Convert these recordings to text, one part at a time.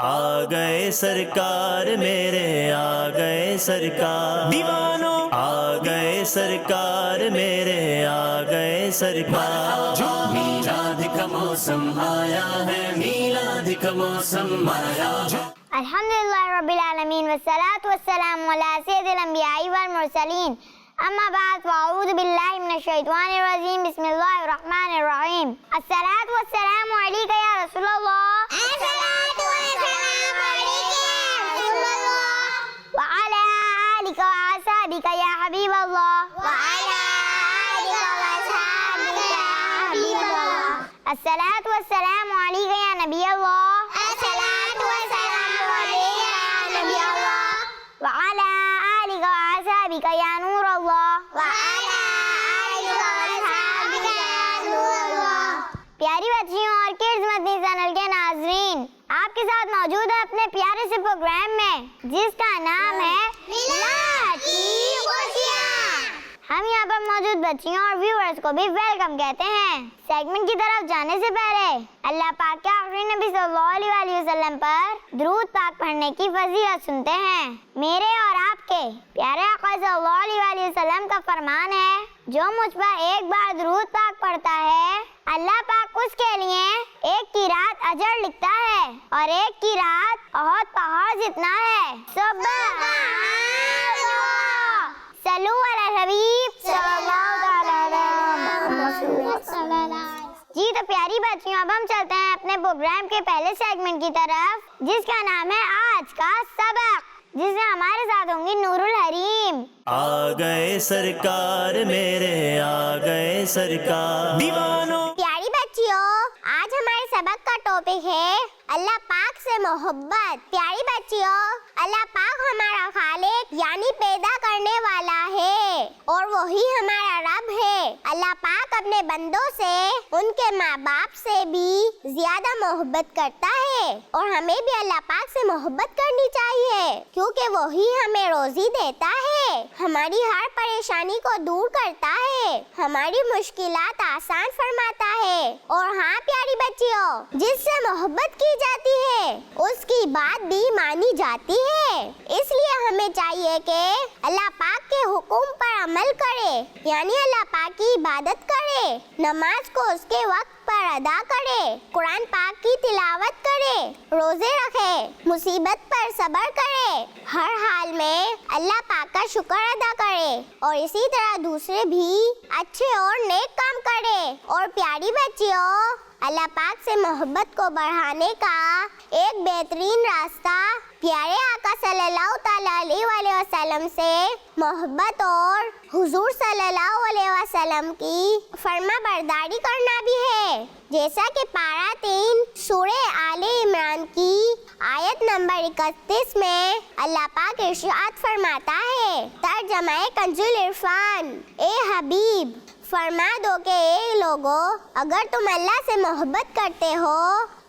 آ گئے سرکار میرے، آ گئے سرکار دیوانوں، آ گئے سرکار میرے، آ گئے سرکار۔ میلاد کا موسم آیا ہے، میلاد کا موسم آیا ہے۔ الحمدللہ رب العالمین والصلاة والسلام علی سید الانبیاء والمرسلین، اما بعد فاعوذ باللہ من الشیطان الرجیم، بسم اللہ الرحمن الرحیم۔ الصلاة والسلام علیکہ یا رسول اللہ، وعلی آلک وأصحابک یا حبیب اللہ، الصلاة والسلام علیکہ یا نبی اللہ، وعلی آلک وأصحابک یا نور اللہ۔ پیاری بچیوں اور کڈز مدنی چینل کے ناظرین، آپ کے ساتھ موجود ہے اپنے پیارے سے پروگرام میں جس کا نام ہے میلاد کی خوشیاں۔ ہم یہاں پر موجود بچیوں اور ویورز کو بھی ویلکم کہتے ہیں۔ سیگمنٹ کی طرف جانے سے پہلے اللہ پاک کے آخری نبی صلی اللہ علیہ وسلم پر درود پاک پڑھنے کی فضیلت سنتے ہیں۔ میرے اور آپ کے پیارے آقا صلی اللہ علیہ وسلم کا فرمان ہے، جو مجھ پر ایک بار درود پاک پڑھتا ہے، اللہ پاک اس کے لیے ایک کی رات اجر لکھتا ہے اور ایک کی رات احد پہاڑ جتنا ہے۔ سبحان اللہ، صلو علی الحبیب صلی اللہ علیہ وسلم۔ جی تو پیاری بچیوں، اب ہم چلتے ہیں اپنے پروگرام کے پہلے سیگمنٹ کی طرف جس کا نام ہے آج کا سبق، جس میں ہمارے ساتھ ہوں گی نور الحریم۔ آ گئے سرکار میرے، آ گئے سرکار دیوانوں۔ پیاری بچیوں، آج ہمارے سبق کا ٹاپک ہے اللہ پاک سے محبت۔ پیاری بچیوں، اللہ پاک ہمارا خالق یعنی پیدا کرنے والا ہے اور وہی ہمارا رب ہے۔ اللہ پاک اپنے بندوں سے ان کے ماں باپ سے بھی زیادہ محبت کرتا ہے اور ہمیں بھی اللہ پاک سے محبت کرنی چاہیے، کیونکہ وہی ہمیں روزی دیتا ہے، ہماری ہر پریشانی کو دور کرتا ہے، ہماری مشکلات آسان فرماتا ہے۔ اور ہاں پیاری بچیوں، جس سے محبت کی جاتی ہے اس کی بات بھی مانی جاتی ہے، اس لیے ہمیں چاہیے کہ اللہ پاک کے حکم پر عمل کرے، یعنی اللہ پاک کی عبادت کرے، نماز کو اس کے وقت پر ادا کرے، قرآن پاک کی تلاوت کرے، روزے رکھے، مصیبت پر صبر کرے، ہر حال میں اللہ پاک کا شکر ادا کرے اور اسی طرح دوسرے بھی اچھے اور نیک کام کرے۔ اور پیاری بچیوں، اللہ پاک سے محبت کو بڑھانے کا ایک بہترین راستہ پیارے آقا صلی اللہ تعالیٰ علیہ وآلہ وسلم سے محبت اور حضور صلی اللہ علیہ وسلم کی فرما برداری کرنا بھی ہے، جیسا کہ پارہ 3 سورہ آل عمران کی آیت نمبر 31 میں اللہ پاک ارشاد فرماتا ہے، ترجمہ کنز العرفان: اے حبیب فرما دو کہ اے لوگو، اگر تم اللہ سے محبت کرتے ہو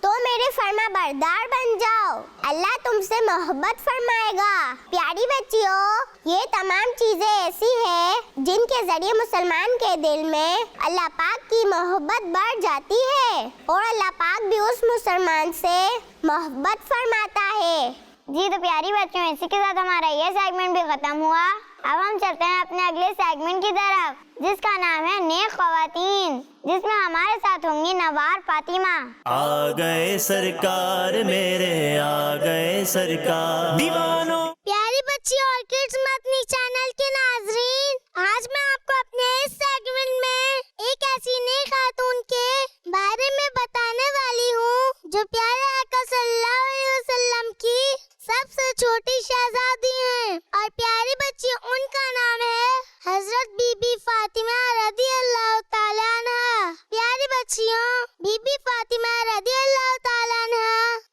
تو میرے فرما بردار بن جاؤ، اللہ تم سے محبت فرمائے گا۔ پیاری بچیوں، یہ تمام چیزیں ایسی ہیں جن کے ذریعے مسلمان کے دل میں اللہ پاک کی محبت بڑھ جاتی ہے اور اللہ پاک بھی اس مسلمان سے محبت فرماتا ہے۔ جی تو پیاری بچوں، اسی کے ساتھ ہمارا یہ سیگمنٹ بھی ختم ہوا۔ اب ہم چلتے ہیں اپنے اگلے سیگمنٹ کی طرف جس کا نام ہے نیک خواتین، جس میں ہمارے ساتھ ہوں گی نوار فاطمہ۔ آ گئے سرکار میرے، آ گئے سرکار دیوانوں۔ پیاری بچی اور کڈز مدنی چینل کے ناظرین، آج میں آپ کو اپنے اس سیگمنٹ میں ایک ایسی نیک خاتون کے بارے میں بتانے والی ہوں جو پیارے آقا صلی اللہ علیہ وسلم کی سب سے چھوٹی شہزادی ہیں، اور پیاری بچی ان کا نام ہے حضرت بی بی فاطمہ رضی اللہ تعالیٰ عنہ۔ پیاری بچیوں، بی بی فاطمہ رضی اللہ تعالیٰ عنہ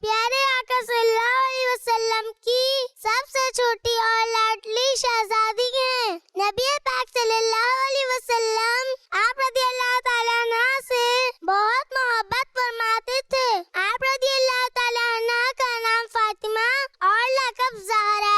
پیارے آقا صلی اللہ علیہ وسلم کی سب سے چھوٹی اور لاڈلی شہزادی ہیں۔ نبی پاک صلی اللہ علیہ وسلم آپ رضی اللہ تعالیٰ عنہ سے بہت محبت فرماتے تھے۔ آپ رضی اللہ تعالیٰ عنہ کا نام فاطمہ اور لقب زہرا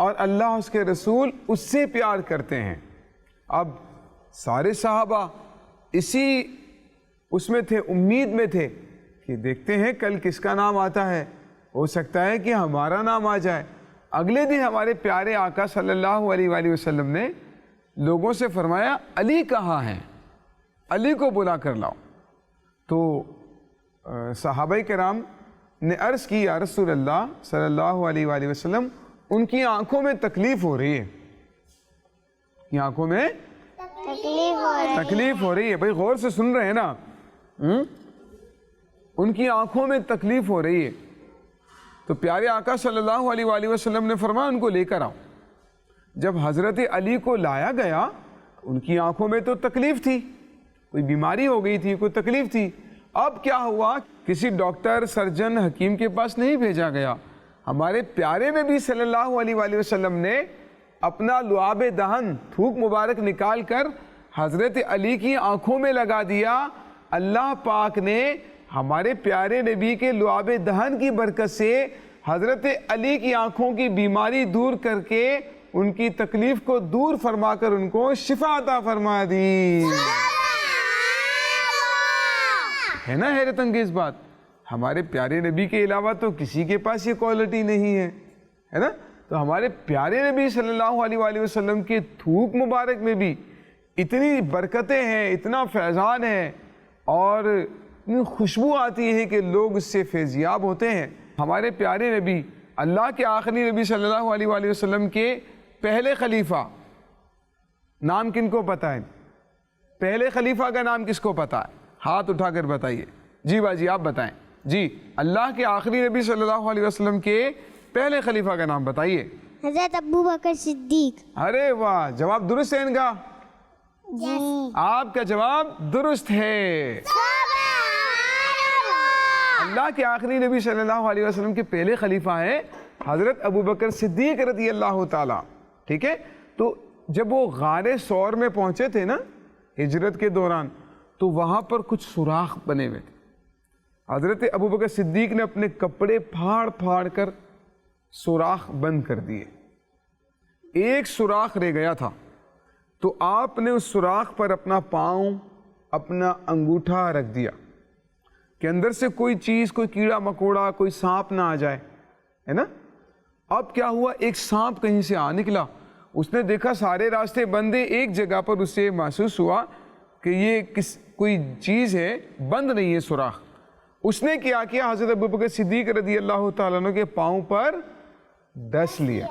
اور اللہ اس کے رسول اس سے پیار کرتے ہیں۔ اب سارے صحابہ اسی اس میں تھے، امید میں تھے کہ دیکھتے ہیں کل کس کا نام آتا ہے، ہو سکتا ہے کہ ہمارا نام آ جائے۔ اگلے دن ہمارے پیارے آقا صلی اللہ علیہ وآلہ وسلم نے لوگوں سے فرمایا علی کہاں ہیں، علی کو بلا کر لاؤ۔ تو صحابہ کرام نے عرض کی یا رسول اللہ صلی اللہ علیہ وآلہ وسلم، ان کی آنکھوں میں تکلیف ہو رہی ہے، کی آنکھوں میں تکلیف ہو رہی ہے۔ بھائی غور سے سن رہے ہیں نا، ان کی آنکھوں میں تکلیف ہو رہی ہے۔ تو پیارے آقا صلی اللہ علیہ وآلہ وسلم نے فرمایا ان کو لے کر آؤ۔ جب حضرت علی کو لایا گیا، ان کی آنکھوں میں تو تکلیف تھی، کوئی بیماری ہو گئی تھی، کوئی تکلیف تھی۔ اب کیا ہوا، کسی ڈاکٹر، سرجن، حکیم کے پاس نہیں بھیجا گیا، ہمارے پیارے نبی صلی اللہ علیہ وآلہ وسلم نے اپنا لعاب دہن، تھوک مبارک نکال کر حضرت علی کی آنکھوں میں لگا دیا۔ اللہ پاک نے ہمارے پیارے نبی کے لعاب دہن کی برکت سے حضرت علی کی آنکھوں کی بیماری دور کر کے ان کی تکلیف کو دور فرما کر ان کو شفا عطا فرما دی۔ ہے نا حیرت انگیز بات، ہمارے پیارے نبی کے علاوہ تو کسی کے پاس یہ کوالٹی نہیں ہے نا۔ تو ہمارے پیارے نبی صلی اللہ علیہ وآلہ وسلم کے تھوک مبارک میں بھی اتنی برکتیں ہیں، اتنا فیضان ہے، اور اتنی خوشبو آتی ہے کہ لوگ اس سے فیضیاب ہوتے ہیں۔ ہمارے پیارے نبی، اللہ کے آخری نبی صلی اللہ علیہ وآلہ وسلم کے پہلے خلیفہ، نام کن کو پتہ ہے؟ پہلے خلیفہ کا نام کس کو پتہ ہے؟ ہاتھ اٹھا کر بتائیے۔ جی باجی آپ بتائیں۔ جی، اللہ کے آخری نبی صلی اللہ علیہ وسلم کے پہلے خلیفہ کا نام بتائیے۔ حضرت ابو بکر صدیق۔ ارے واہ، جواب درست ہے ان کا؟ آپ کا جواب درست ہے۔ اللہ کے آخری نبی صلی اللہ علیہ وسلم کے پہلے خلیفہ ہیں حضرت ابو بکر صدیق رضی اللہ تعالی، ٹھیک ہے۔ تو جب وہ غار ثور میں پہنچے تھے نا ہجرت کے دوران، تو وہاں پر کچھ سوراخ بنے ہوئے تھے۔ حضرت ابو بکر صدیق نے اپنے کپڑے پھاڑ پھاڑ کر سوراخ بند کر دیے۔ ایک سوراخ رہ گیا تھا، تو آپ نے اس سوراخ پر اپنا پاؤں، اپنا انگوٹھا رکھ دیا کہ اندر سے کوئی چیز، کوئی کیڑا مکوڑا، کوئی سانپ نہ آ جائے، ہے نا۔ اب کیا ہوا، ایک سانپ کہیں سے آ نکلا، اس نے دیکھا سارے راستے بند ہیں، ایک جگہ پر اسے محسوس ہوا کہ یہ کوئی چیز ہے، بند نہیں ہے سوراخ۔ اس نے کیا کیا، حضرت ابو بکر صدیق رضی اللہ تعالیٰ عنہ کے پاؤں پر ڈس لیا،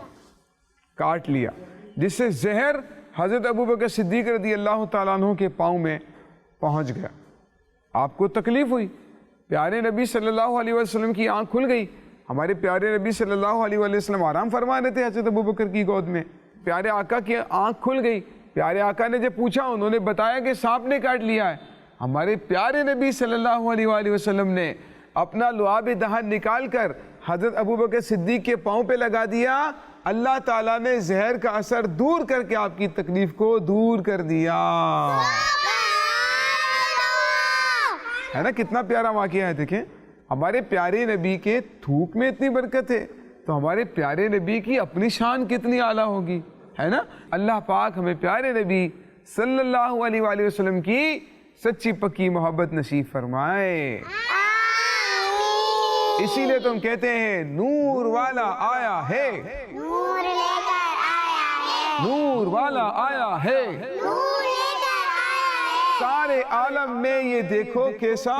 کاٹ لیا، جس سے زہر حضرت ابو بکر صدیق رضی اللہ تعالیٰ عنہ کے پاؤں میں پہنچ گیا۔ آپ کو تکلیف ہوئی، پیارے نبی صلی اللہ علیہ وسلم کی آنکھ کھل گئی۔ ہمارے پیارے نبی صلی اللہ علیہ وسلم آرام فرما رہے تھے حضرت ابو بکر کی گود میں، پیارے آقا کی آنکھ کھل گئی۔ پیارے آقا نے جب پوچھا، انہوں نے بتایا کہ سانپ نے کاٹ لیا ہے۔ ہمارے پیارے نبی صلی اللہ علیہ وآلہ وسلم نے اپنا لعاب دہن نکال کر حضرت ابو بکر صدیق کے پاؤں پہ لگا دیا۔ اللہ تعالیٰ نے زہر کا اثر دور کر کے آپ کی تکلیف کو دور کر دیا۔ ہے نا، کتنا پیارا واقعہ ہے۔ دیکھیں ہمارے پیارے نبی کے تھوک میں اتنی برکت ہے، تو ہمارے پیارے نبی کی اپنی شان کتنی اعلیٰ ہوگی، ہے نا۔ اللہ پاک ہمیں پیارے نبی صلی اللہ علیہ وآلہ وسلم کی سچی پکی محبت نصیب فرمائے۔ اسی لیے تو ہم کہتے ہیں نور والا آیا ہے، نور لے کر آیا ہے، نور والا آیا ہے، نور لے کر آیا ہے، سارے عالم میں یہ دیکھو کیسا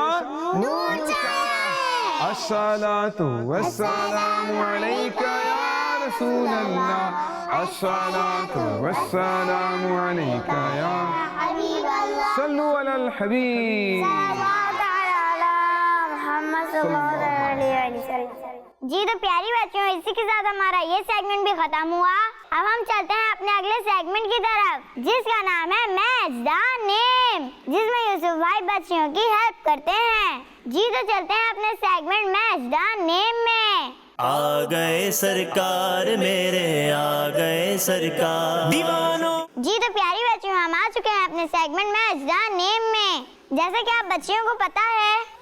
نور چھایا۔ الصلاۃ والسلام علیک یا رسول اللہ، الصلاۃ والسلام علیک یا حبیب اللہ، صلو علی الحبیب۔ جی تو پیاری بچوں، اسی کے ساتھ ہمارا یہ سیگمنٹ بھی ختم ہوا۔ اب ہم چلتے ہیں اپنے اگلے سیگمنٹ کی طرف، جس کا نام ہے میچ دا نیم، جس میں یوسف بھائی بچیوں کی ہیلپ کرتے ہیں۔ جی تو چلتے ہیں اپنے سیگمنٹ میچ دا نیم میں۔ آ گئے سرکار میرے، آ گئے سرکار دیوانوں۔ جی تو پیاری بچیوں، ہم آ چکے ہیں اپنے سیگمنٹ میچ دا نیم میں۔ جیسا کہ آپ بچیوں کو پتا ہے،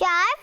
4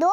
2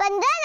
15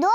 2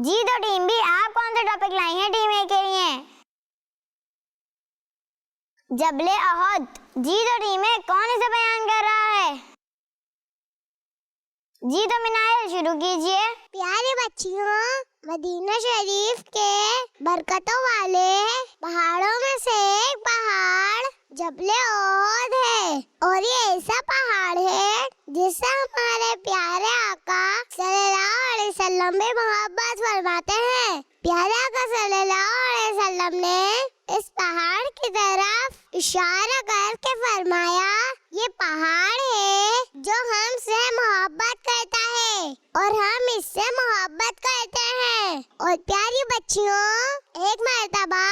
جی تو ٹیم بی آپ کون سا ٹاپک لائی ہیں ٹیم اے کے لیے؟ جبل احد۔ جی تو ٹیم اے کون اسے بیان کر رہا ہے؟ جی تو منائل شروع کیجئے۔ پیارے بچیوں، مدینہ شریف کے برکتوں والے پہاڑوں میں سے ایک پہاڑ جبل احد ہے، اور یہ ایسا پہاڑ ہے جس سے ہمارے پیارے آقا صلی اللہ علیہ وسلم بھی محبت فرماتے ہیں۔ پیارے آقا صلی اللہ علیہ وسلم نے اس پہاڑ کی طرف اشارہ کر کے فرمایا، یہ پہاڑ ہے جو ہم سے محبت کرتا ہے اور ہم اس سے محبت کرتے ہیں۔ اور پیاری بچیوں، ایک مرتبہ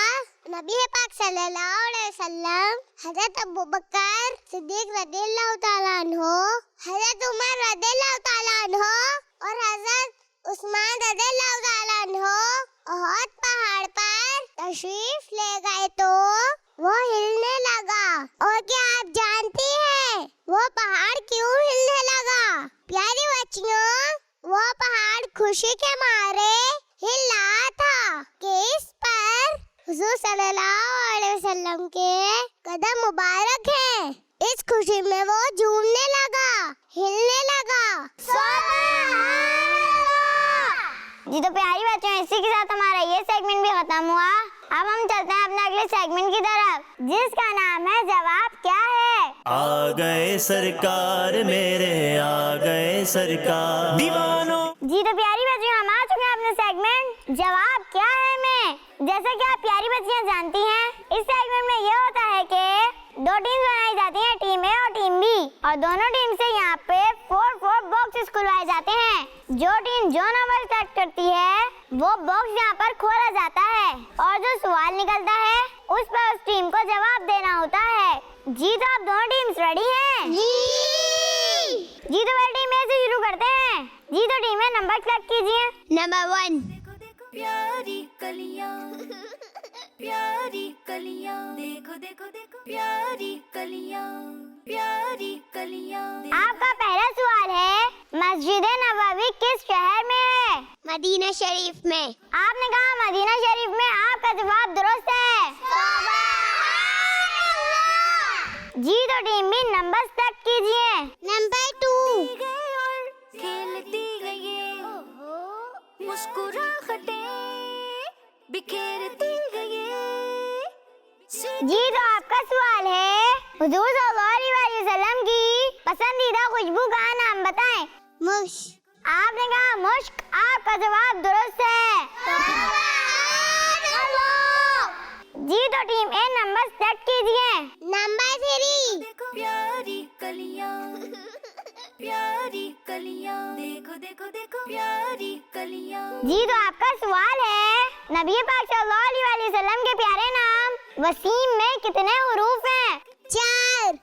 نبی پاک صلی اللہ علیہ وسلم حضرت ابوبکر صدیق رضی اللہ تعالیٰ عنہ، حضرت عمر رضی اللہ تعالیٰ عنہ اور حضرت عثمان رضی اللہ تعالیٰ عنہ احد پہاڑ پر تشریف لے گئے تو وہ ہلنے لگا۔ اور کیا آپ جانتی ہیں وہ پہاڑ کیوں ہلنے لگا؟ پیاری بچیوں، وہ پہاڑ خوشی کے مارے ہل رہا تھا کہ اس پر حضور صلی اللہ علیہ وسلم کے قدم مبارک ہیں۔ اس خوشی میں وہ جھومنے لگا، ہلنے لگا۔ جی تو پیاری بچوں، اسی کے ساتھ ہمارا یہ سیگمنٹ بھی ختم ہوا۔ اب ہم چلتے ہیں اپنے اگلے سیگمنٹ کی طرف، جس کا نام ہے جواب کیا ہے۔ آ گئے سرکار میرے، آ گئے سرکار دیوانوں۔ جی تو پیاری بچیوں، ہم آ چکے ہیں اپنے سیگمنٹ جواب کیا ہے میں۔ جیسا کہ آپ پیاری بچیاں جانتی ہیں، اس سیگمنٹ میں یہ ہوتا ہے کہ دو ٹیمز بنائی جاتی ہیں، ٹیم اے اور ٹیم بی، اور دونوں ٹیم سے یہاں پہ 4 باکسز کھلوائے جاتے ہیں۔ جو ٹیم جو نمبر سلیکٹ کرتی ہے وہ باکس یہاں پر کھولا جاتا ہے، اور جو سوال نکلتا ہے اس پر اس ٹیم کو جواب دینا ہوتا ہے۔ جی تو آپ دونوں ٹیمز ریڈی ہیں؟ جی تو پہلے ٹیم اے سے شروع کرتے ہیں۔ جی تو ٹیم اے نمبر سلیکٹ کیجیے۔ نمبر 1۔ پیاری کلیاں، پیاری کلیاں، دیکھو دیکھو دیکھو پیاری کلیاں، پیاری کلیاں۔ آپ کا پہلا سوال ہے، مسجد نبوی کس شہر میں ہے؟ مدینہ شریف میں۔ آپ نے کہا مدینہ شریف میں، آپ کا جواب درست ہے۔ جی تو ٹیم بی نمبر سلیکٹ کیجیے۔ نمبر 2۔ کھیلتی گئی مسکراہٹیں بکھیرتی گئی۔ جی تو آپ کا سوال ہے، حضور صلی اللہ علیہ وسلم کی پسندیدہ خوشبو کا نام بتائیں۔ مشک۔ آپ نے کہا مشک، آپ کا جواب درست ہے۔ جی تو ٹیم اے نمبر سلیکٹ کیجیے۔ نمبر 3۔ پیاری کلیاں، پیاری کلیاں، دیکھو دیکھو دیکھو پیاری کلیاں۔ جی تو آپ کا سوال ہے، نبی پاک صلی اللہ علیہ وسلم کے پیارے نام وسیم میں کتنے حروف ہیں؟ 4۔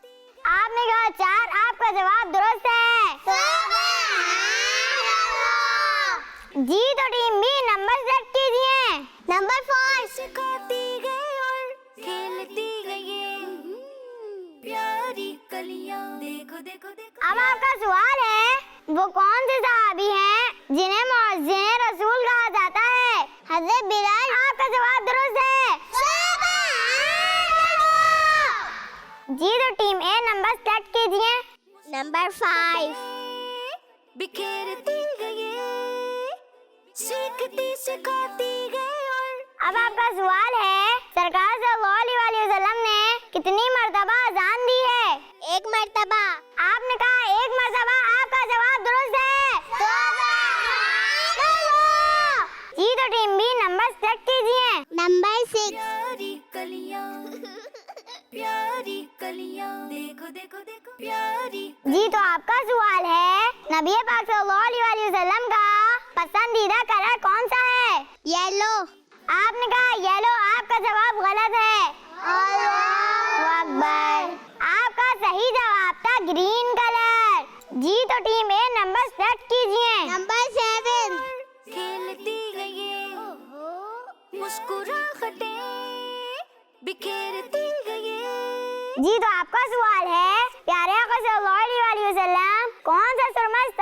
آپ نے کہا 4، آپ کا جواب درست ہے۔ جی تو ٹیم بی نمبر سلیکٹ کیجیے۔ نمبر 4۔ سکھاتی گئی اور کھیلتی گئی پیاری کلیاں، دیکھو دیکھو دیکھو۔ اب آپ کا سوال ہے، وہ کون سے صحابی ہیں جنہیں مؤذن رسول کہا جاتا ہے؟ حضرت بلال۔ آپ کا جواب درست ہے۔ جی تو ٹیم اے نمبر سلیکٹ کیجیے۔ نمبر 5۔ بکھیرتی گئی، سیکھتی سکھاتی گئی اور اب آپ کا سوال ہے، سرکار صلی اللہ علیہ وسلم نے کتنی مرتبہ اذان دی ہے؟ 1 مرتبہ۔ آپ نے کہا 1 مرتبہ، آپ کا جواب درست ہے۔ جی تو ٹیم بی نمبر سلیکٹ کیجیے۔ نمبر 6۔ پیاری کلیاں، پیاری کلیاں، دیکھو دیکھو دیکھو پیاری۔ جی تو آپ کا سوال ہے، نبی پاک صلی اللہ علیہ وسلم کا پسندیدہ کلر کون سا ہے؟ یلو۔ آپ نے کہا یلو، آپ کا جواب غلط ہے۔ اللہ اکبر، آپ کا صحیح جواب تھا گرین کلر۔ جی تو ٹیم اے نمبر سلیکٹ کیجیے۔ نمبر 7۔ کھیلتی گئی مسکراہٹیں بکھیرتی گئی۔ جی تو آپ کا سوال ہے، پیارے آقا صلی اللہ علیہ وسلم کون سا سرمہ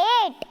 8।